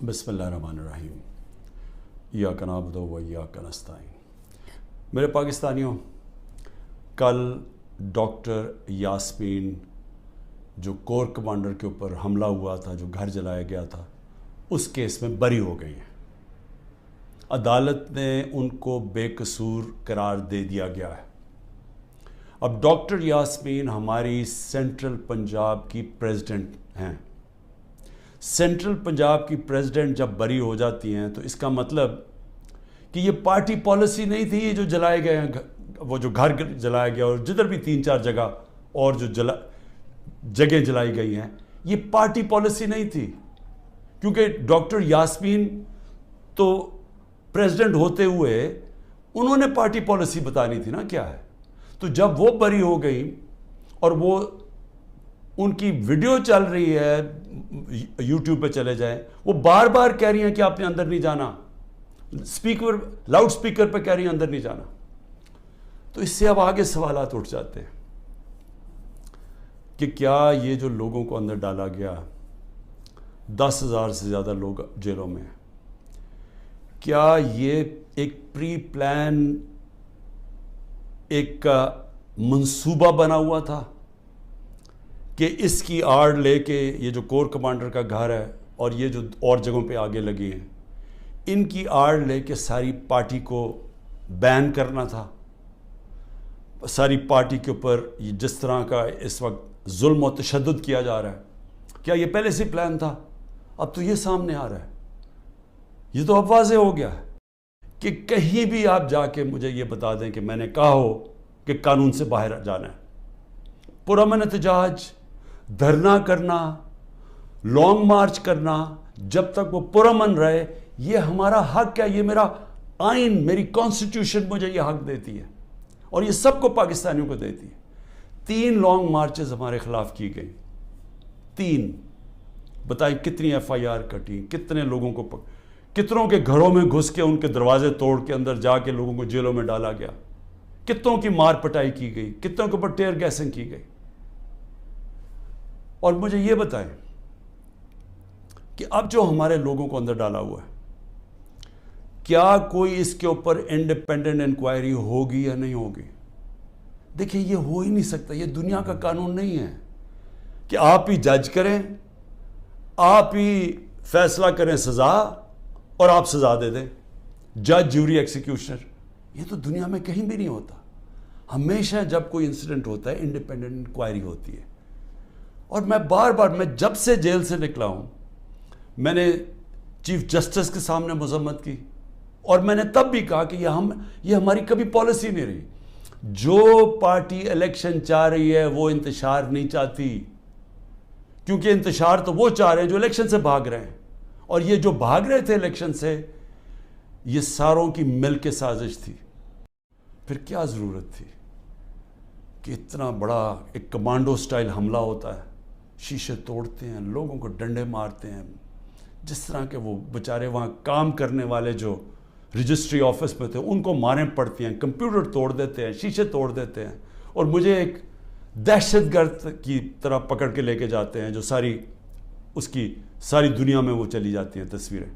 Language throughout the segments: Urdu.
بسم اللہ الرحمن الرحیم ایاک نعبد و ایاک نستعین۔ میرے پاکستانیوں، کل ڈاکٹر یاسمین جو کور کمانڈر کے اوپر حملہ ہوا تھا، جو گھر جلایا گیا تھا، اس کیس میں بری ہو گئی ہیں۔ عدالت نے ان کو بے قصور قرار دے دیا گیا ہے۔ اب ڈاکٹر یاسمین ہماری سینٹرل پنجاب کی پریزیڈنٹ ہیں۔ سینٹرل پنجاب کی پریزیڈنٹ جب بری ہو جاتی ہیں تو اس کا مطلب کہ یہ پارٹی پالیسی نہیں تھی، یہ جو جلائے گئے ہیں، وہ جو گھر جلایا گیا اور جدھر بھی 3-4 جگہ اور جو جگہیں جلائی گئی ہیں، یہ پارٹی پالیسی نہیں تھی، کیونکہ ڈاکٹر یاسمین تو پریزیڈنٹ ہوتے ہوئے انہوں نے پارٹی پالیسی بتانی تھی نا کیا ہے۔ تو جب وہ بری ہو گئی اور وہ ان کی ویڈیو چل رہی ہے، یوٹیوب پہ چلے جائیں، وہ بار بار کہہ رہی ہیں کہ آپ نے اندر نہیں جانا، لاؤڈ سپیکر پہ کہہ رہی ہیں اندر نہیں جانا۔ تو اس سے اب آگے سوالات اٹھ جاتے ہیں کہ کیا یہ جو لوگوں کو اندر ڈالا گیا، 10,000 سے زیادہ لوگ جیلوں میں ہیں، کیا یہ ایک پری پلان ایک منصوبہ بنا ہوا تھا کہ اس کی آڑ لے کے یہ جو کور کمانڈر کا گھر ہے اور یہ جو اور جگہوں پہ آگے لگی ہیں، ان کی آڑ لے کے ساری پارٹی کو بین کرنا تھا؟ ساری پارٹی کے اوپر جس طرح کا اس وقت ظلم و تشدد کیا جا رہا ہے، کیا یہ پہلے سے پلان تھا؟ اب تو یہ سامنے آ رہا ہے، یہ تو اب واضح ہو گیا ہے کہ کہیں بھی آپ جا کے مجھے یہ بتا دیں کہ میں نے کہا ہو کہ قانون سے باہر جانا ہے، پرامن احتجاج، دھرنا کرنا، لانگ مارچ کرنا، جب تک وہ پرامن رہے، یہ ہمارا حق ہے، یہ میرا آئین، میری کانسٹیٹیوشن مجھے یہ حق دیتی ہے اور یہ سب کو پاکستانیوں کو دیتی ہے۔ 3 لانگ مارچز ہمارے خلاف کی گئی، 3۔ بتائیں کتنی FIR کٹی، کتنے لوگوں کو کتنوں کے گھروں میں گھس کے ان کے دروازے توڑ کے اندر جا کے لوگوں کو جیلوں میں ڈالا گیا، کتنوں کی مار پٹائی کی گئی، کتنوں کے اوپر ٹیئر گیسنگ کی گئی۔ اور مجھے یہ بتائیں کہ اب جو ہمارے لوگوں کو اندر ڈالا ہوا ہے، کیا کوئی اس کے اوپر انڈیپینڈنٹ انکوائری ہوگی یا نہیں ہوگی؟ دیکھیں، یہ ہو ہی نہیں سکتا، یہ دنیا کا قانون نہیں ہے کہ آپ ہی جج کریں، آپ ہی فیصلہ کریں سزا اور آپ سزا دے دیں، جج، جیوری، ایکسیکیوشنر۔ یہ تو دنیا میں کہیں بھی نہیں ہوتا۔ ہمیشہ جب کوئی انسیڈنٹ ہوتا ہے انڈیپینڈنٹ انکوائری ہوتی ہے۔ اور میں بار بار، میں جب سے جیل سے نکلا ہوں، میں نے چیف جسٹس کے سامنے مذمت کی اور میں نے تب بھی کہا کہ یہ ہماری کبھی پالیسی نہیں رہی۔ جو پارٹی الیکشن چاہ رہی ہے وہ انتشار نہیں چاہتی، کیونکہ انتشار تو وہ چاہ رہے ہیں جو الیکشن سے بھاگ رہے ہیں، اور یہ جو بھاگ رہے تھے الیکشن سے، یہ ساروں کی مل کے سازش تھی۔ پھر کیا ضرورت تھی کہ اتنا بڑا ایک کمانڈو سٹائل حملہ ہوتا ہے، شیشے توڑتے ہیں، لوگوں کو ڈنڈے مارتے ہیں، جس طرح کہ وہ بیچارے وہاں کام کرنے والے جو رجسٹری آفس میں تھے ان کو ماریں پڑتی ہیں، کمپیوٹر توڑ دیتے ہیں، شیشے توڑ دیتے ہیں، اور مجھے ایک دہشت گرد کی طرح پکڑ کے لے کے جاتے ہیں، جو اس کی ساری دنیا میں وہ چلی جاتی ہیں تصویریں۔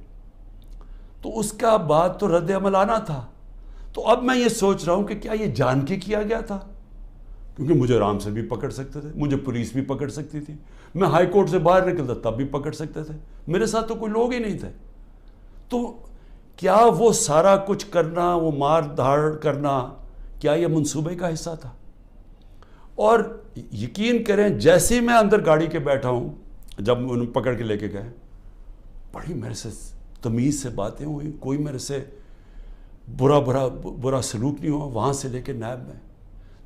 تو اس کا بعد تو رد عمل آنا تھا۔ تو اب میں یہ سوچ رہا ہوں کہ کیا یہ جان کے کیا گیا تھا؟ کیونکہ مجھے آرام سے بھی پکڑ سکتے تھے، مجھے پولیس بھی پکڑ سکتی تھی، میں ہائی کورٹ سے باہر نکلتا تب بھی پکڑ سکتے تھے، میرے ساتھ تو کوئی لوگ ہی نہیں تھے۔ تو کیا وہ سارا کچھ کرنا، وہ مار دھاڑ کرنا، کیا یہ منصوبے کا حصہ تھا؟ اور یقین کریں، جیسے ہی میں اندر گاڑی کے بیٹھا ہوں، جب انہوں پکڑ کے لے کے گئے، بڑی میرے سے تمیز سے باتیں ہوئی، کوئی میرے سے برا سلوک نہیں ہوا، وہاں سے لے کے نیب میں۔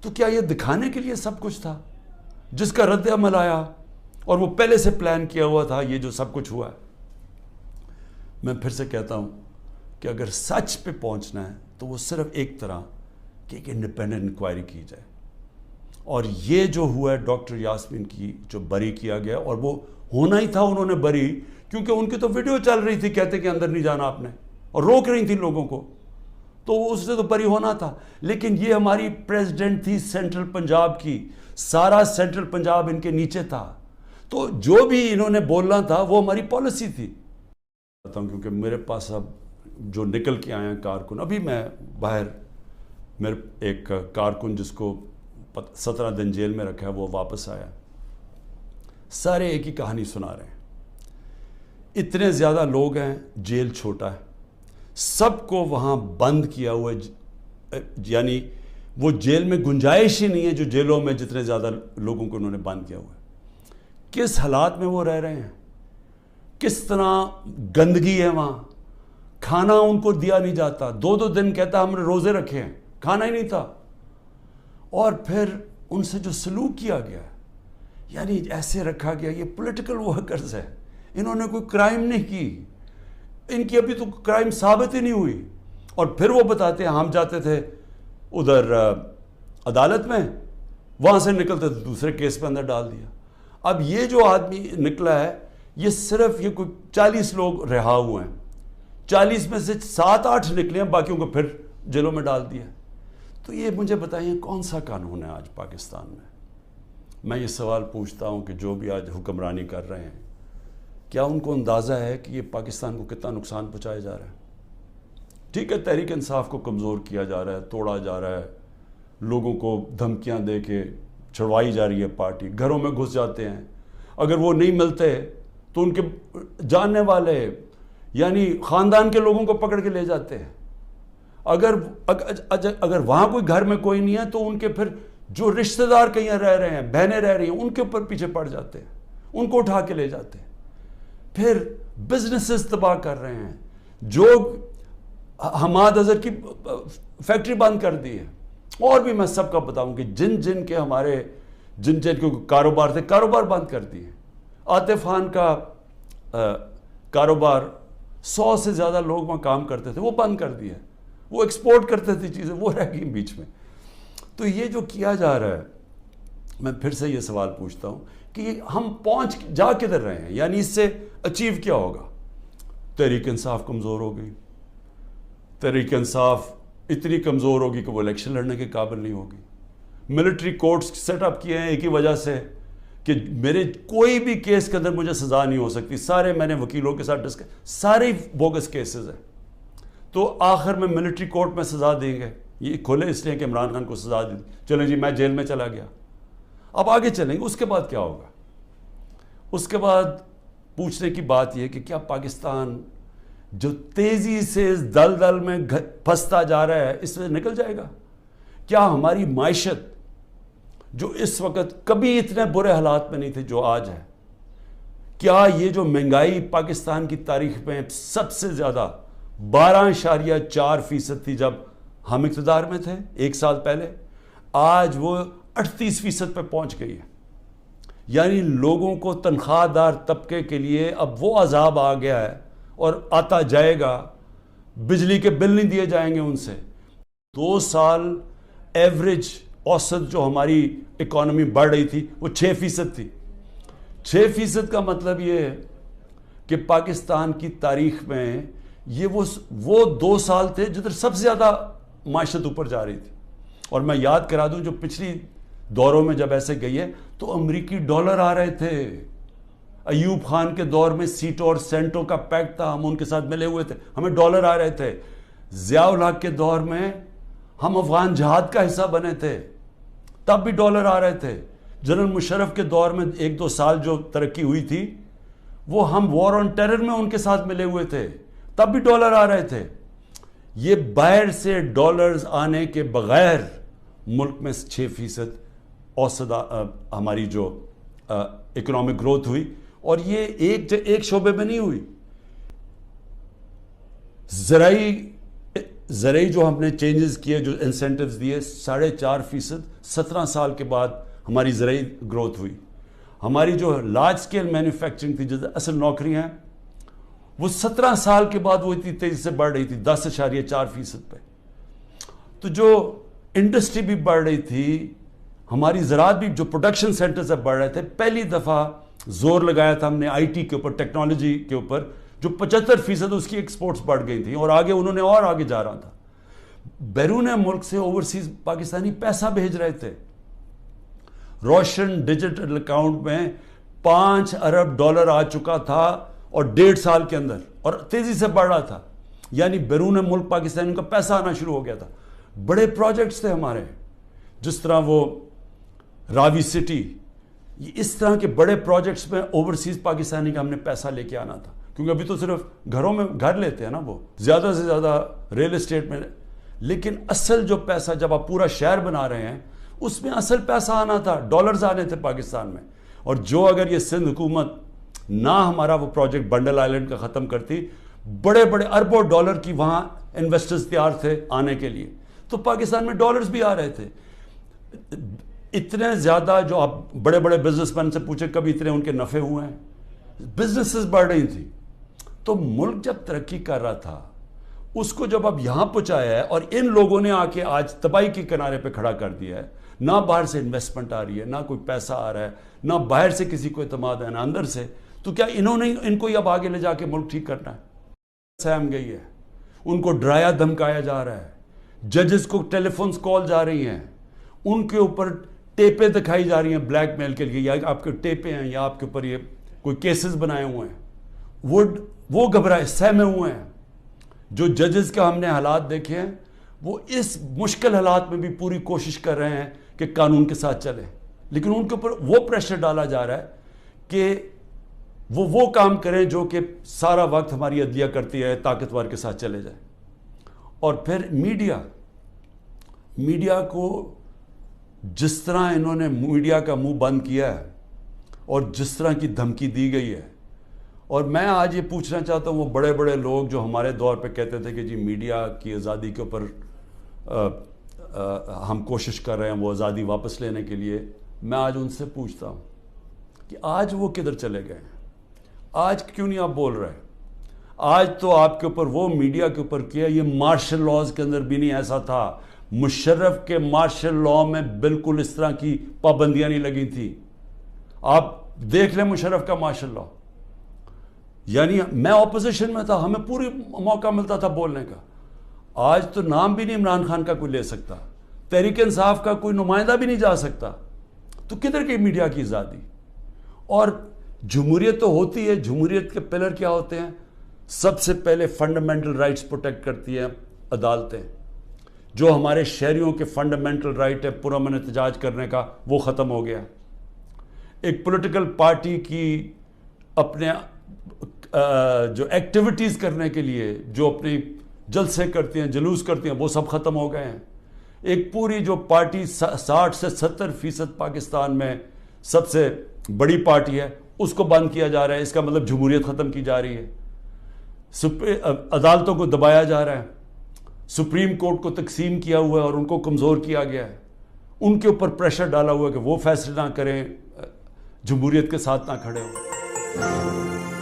تو کیا یہ دکھانے کے لیے سب کچھ تھا، جس کا رد عمل آیا اور وہ پہلے سے پلان کیا ہوا تھا، یہ جو سب کچھ ہوا ہے؟ میں پھر سے کہتا ہوں کہ اگر سچ پہ پہنچنا ہے تو وہ صرف ایک طرح کہ ایک انڈیپینڈنٹ انکوائری کی جائے۔ اور یہ جو ہوا ہے ڈاکٹر یاسمین کی جو بری کیا گیا، اور وہ ہونا ہی تھا، انہوں نے بری، کیونکہ ان کی تو ویڈیو چل رہی تھی کہتے کہ اندر نہیں جانا آپ نے، اور روک رہی تھی لوگوں کو، تو اس سے تو بری ہونا تھا۔ لیکن یہ ہماری پریزیڈنٹ تھی سینٹرل پنجاب کی، سارا سینٹرل پنجاب ان کے نیچے تھا، تو جو بھی انہوں نے بولنا تھا وہ ہماری پالیسی تھی۔ چاہتا ہوں کیونکہ میرے پاس اب جو نکل کے آئے ہیں کارکن, ابھی میں باہر, میرے ایک کارکن جس کو 17 دن جیل میں رکھا ہے وہ واپس آیا, سارے ایک ہی کہانی سنا رہے ہیں. اتنے زیادہ لوگ ہیں, جیل چھوٹا ہے, سب کو وہاں بند کیا ہوا ہے, یعنی وہ جیل میں گنجائش ہی نہیں ہے جو جیلوں میں جتنے زیادہ لوگوں کو انہوں نے بند کیا ہوا ہے. کس حالات میں وہ رہ رہے ہیں, کس طرح گندگی ہے وہاں, کھانا ان کو دیا نہیں جاتا, 2 دن کہتا ہم نے روزے رکھے ہیں, کھانا ہی نہیں تھا. اور پھر ان سے جو سلوک کیا گیا ہے, یعنی ایسے رکھا گیا, یہ پولیٹیکل ورکرز ہے, انہوں نے کوئی کرائم نہیں کی, ان کی ابھی تو کرائم ثابت ہی نہیں ہوئی. اور پھر وہ بتاتے ہیں ہم جاتے تھے ادھر عدالت میں, وہاں سے نکلتے تھے دوسرے کیس پہ اندر ڈال دیا. اب یہ جو آدمی نکلا ہے, یہ صرف یہ کوئی 40 لوگ رہا ہوئے ہیں, 40 میں سے 7-8 نکلے ہیں, باقیوں کو پھر جیلوں میں ڈال دیا. تو یہ مجھے بتائیے کون سا قانون ہے آج پاکستان میں؟ میں یہ سوال پوچھتا ہوں کہ جو بھی آج حکمرانی کر رہے ہیں, کیا ان کو اندازہ ہے کہ یہ پاکستان کو کتنا نقصان پہنچایا جا رہا ہے؟ ٹھیک ہے, تحریک انصاف کو کمزور کیا جا رہا ہے, توڑا جا رہا ہے, لوگوں کو دھمکیاں دے کے چھڑوائی جا رہی ہے پارٹی, گھروں میں گھس جاتے ہیں, اگر وہ نہیں ملتے تو ان کے جاننے والے یعنی خاندان کے لوگوں کو پکڑ کے لے جاتے ہیں. اگر وہاں کوئی گھر میں کوئی نہیں ہے تو ان کے پھر جو رشتہ دار کہیں رہ رہے ہیں, بہنیں رہ رہی ہیں, ان کے اوپر پیچھے پڑ جاتے ہیں, ان کو اٹھا کے لے جاتے ہیں. پھر بزنسز تباہ کر رہے ہیں, جو حماد اظہر کی فیکٹری بند کر دی ہے. اور بھی میں سب کا بتاؤں کہ جن کے ہمارے جن کے کاروبار تھے, کاروبار بند کر دیے. عاطف خان کا کاروبار 100 سے زیادہ لوگ وہاں کام کرتے تھے, وہ بند کر دیا. وہ ایکسپورٹ کرتے تھے چیزیں, وہ رہ گئی بیچ میں. تو یہ جو کیا جا رہا ہے, میں پھر سے یہ سوال پوچھتا ہوں کہ ہم جا کدھر رہے ہیں؟ یعنی اس سے اچیو کیا ہوگا؟ تحریک انصاف کمزور ہو گئی, تحریک انصاف اتنی کمزور ہوگی کہ وہ الیکشن لڑنے کے قابل نہیں ہوگی. ملٹری کورٹس سیٹ اپ کیے ہیں ایک ہی وجہ سے کہ میرے کوئی بھی کیس کے اندر مجھے سزا نہیں ہو سکتی. سارے میں نے وکیلوں کے ساتھ سارے بوگس کیسز ہیں, تو آخر میں ملٹری کورٹ میں سزا دیں گے. یہ کھولے اس لیے کہ عمران خان کو سزا دی, چلیں جی میں جیل میں چلا گیا. اب آگے چلیں گے, اس کے بعد کیا ہوگا؟ اس کے بعد پوچھنے کی بات یہ کہ کیا پاکستان جو تیزی سے اس دلدل میں پھنستا جا رہا ہے, اس سے نکل جائے گا؟ کیا ہماری معیشت جو اس وقت کبھی اتنے برے حالات میں نہیں تھے جو آج ہے, کیا یہ جو مہنگائی پاکستان کی تاریخ میں سب سے زیادہ 12.4% تھی جب ہم اقتدار میں تھے 1 سال پہلے, آج وہ 38% پہ پہنچ گئی ہے. یعنی لوگوں کو تنخواہ دار طبقے کے لیے اب وہ عذاب آ گیا ہے اور آتا جائے گا. بجلی کے بل نہیں دیے جائیں گے ان سے. 2 سال ایوریج اوسط جو ہماری اکانومی بڑھ رہی تھی وہ 6% تھی. 6% کا مطلب یہ ہے کہ پاکستان کی تاریخ میں یہ وہ 2 سال تھے جدھر سب سے زیادہ معیشت اوپر جا رہی تھی. اور میں یاد کرا دوں جو پچھلی دوروں میں جب ایسے گئی ہے تو امریکی ڈالر آ رہے تھے. ایوب خان کے دور میں سیٹو اور سینٹو کا پیکٹ تھا, ہم ان کے ساتھ ملے ہوئے تھے, ہمیں ڈالر آ رہے تھے. ضیاء الحق کے دور میں ہم افغان جہاد کا حصہ بنے تھے, تب بھی ڈالر آ رہے تھے. جنرل مشرف کے دور میں 1-2 سال جو ترقی ہوئی تھی وہ ہم وار آن ٹیرر میں ان کے ساتھ ملے ہوئے تھے, تب بھی ڈالر آ رہے تھے. یہ باہر سے ڈالرز آنے کے بغیر ملک میں 6% اوسط ہماری جو اکنامک گروتھ ہوئی, اور یہ ایک شعبے میں نہیں ہوئی. زرعی جو ہم نے چینجز کیے, جو انسینٹیوز دیے, 4.5%, 17 سال کے بعد ہماری زرعی گروتھ ہوئی. ہماری جو لارج سکیل مینوفیکچرنگ تھی, جو اصل نوکریاں ہیں, وہ 17 سال کے بعد وہ اتنی تیزی سے بڑھ رہی تھی 10.4% پہ. تو جو انڈسٹری بھی بڑھ رہی تھی, ہماری زراعت بھی, جو پروڈکشن سینٹر سے بڑھ رہے تھے. پہلی دفعہ زور لگایا تھا ہم نے آئی ٹی کے اوپر, ٹیکنالوجی کے اوپر, جو 75% اس کی ایکسپورٹس بڑھ گئی تھیں, اور آگے انہوں نے اور آگے جا رہا تھا. بیرون ملک سے اوورسیز پاکستانی پیسہ بھیج رہے تھے. روشن ڈیجیٹل اکاؤنٹ میں $5 ارب آ چکا تھا, اور 1.5 سال کے اندر اور تیزی سے بڑھ رہا تھا، یعنی بیرون ملک پاکستانیوں کا پیسہ آنا شروع ہو گیا تھا. بڑے پروجیکٹس تھے ہمارے، جس طرح وہ راوی سٹی، اس طرح کے بڑے پروجیکٹس میں اوورسیز پاکستانی کا ہم نے پیسہ لے کے آنا تھا، کیونکہ ابھی تو صرف گھروں میں گھر لیتے ہیں نا، وہ زیادہ سے زیادہ ریل اسٹیٹ میں. لیکن اصل جو پیسہ جب آپ پورا شہر بنا رہے ہیں، اس میں اصل پیسہ آنا تھا، ڈالرز آنے تھے پاکستان میں. اور جو اگر یہ سندھ حکومت نہ ہمارا وہ پروجیکٹ بنڈل آئلینڈ کا ختم کرتی، بڑے بڑے اربوں ڈالر کی وہاں انویسٹرز تیار تھے آنے کے لیے، تو پاکستان میں ڈالرز بھی آ رہے تھے. اتنے زیادہ، جو آپ بڑے بڑے بزنس مین سے پوچھیں کبھی اتنے ان کے نفع ہوئے ہیں، بزنسز بڑھ رہی تھی. تو ملک جب ترقی کر رہا تھا، اس کو جب اب یہاں پہنچایا ہے اور ان لوگوں نے آ کے آج تباہی کے کنارے پہ کھڑا کر دیا ہے، نہ باہر سے انویسٹمنٹ آ رہی ہے، نہ کوئی پیسہ آ رہا ہے، نہ باہر سے کسی کو اعتماد ہے، نہ اندر سے، تو کیا انہوں نے ان کو اب آگے لے جا کے ملک ٹھیک کرنا ہے؟ سہم گئی ہے، ان کو ڈرایا دھمکایا جا رہا ہے، ججز کو ٹیلی فونز کال جا رہی ہیں، ان کے اوپر ٹیپیں دکھائی جا رہی ہیں بلیک میل کے لیے، یا آپ کے ٹیپیں ہیں یا آپ کے اوپر یہ کوئی کیسز بنائے ہوئے ہیں، وہ گھبرائے سہمے ہوئے ہیں. جو ججز کا ہم نے حالات دیکھے ہیں، وہ اس مشکل حالات میں بھی پوری کوشش کر رہے ہیں کہ قانون کے ساتھ چلیں، لیکن ان کے اوپر وہ پریشر ڈالا جا رہا ہے کہ وہ کام کریں جو کہ سارا وقت ہماری عدلیہ کرتی ہے، طاقتور کے ساتھ چلے جائیں. اور پھر میڈیا کو جس طرح انہوں نے میڈیا کا منہ بند کیا ہے اور جس طرح کی دھمکی دی گئی ہے، اور میں آج یہ پوچھنا چاہتا ہوں وہ بڑے بڑے لوگ جو ہمارے دور پہ کہتے تھے کہ جی میڈیا کی آزادی کے اوپر ہم کوشش کر رہے ہیں وہ آزادی واپس لینے کے لیے، میں آج ان سے پوچھتا ہوں کہ آج وہ کدھر چلے گئے ہیں؟ آج کیوں نہیں آپ بول رہے؟ آج تو آپ کے اوپر وہ میڈیا کے اوپر کیا، یہ مارشل لاز کے اندر بھی نہیں ایسا تھا. مشرف کے مارشل لا میں بالکل اس طرح کی پابندیاں نہیں لگی تھی. آپ دیکھ لیں مشرف کا مارشل لا، یعنی میں اپوزیشن میں تھا، ہمیں پوری موقع ملتا تھا بولنے کا. آج تو نام بھی نہیں عمران خان کا کوئی لے سکتا، تحریک انصاف کا کوئی نمائندہ بھی نہیں جا سکتا. تو کدھر کی میڈیا کی آزادی؟ اور جمہوریت تو ہوتی ہے، جمہوریت کے پلر کیا ہوتے ہیں؟ سب سے پہلے فنڈامنٹل رائٹس پروٹیکٹ کرتی ہیں عدالتیں. جو ہمارے شہریوں کے فنڈامنٹل رائٹ ہے پرامن احتجاج کرنے کا، وہ ختم ہو گیا. ایک پولیٹیکل پارٹی کی اپنے جو ایکٹیویٹیز کرنے کے لیے جو اپنی جلسے کرتی ہیں، جلوس کرتی ہیں، وہ سب ختم ہو گئے ہیں. ایک پوری جو پارٹی 60 سے 70% پاکستان میں سب سے بڑی پارٹی ہے، اس کو بند کیا جا رہا ہے. اس کا مطلب جمہوریت ختم کی جا رہی ہے. عدالتوں کو دبایا جا رہا ہے، سپریم کورٹ کو تقسیم کیا ہوا ہے اور ان کو کمزور کیا گیا ہے. ان کے اوپر پریشر ڈالا ہوا ہے کہ وہ فیصلے نہ کریں، جمہوریت کے ساتھ نہ کھڑے ہوں.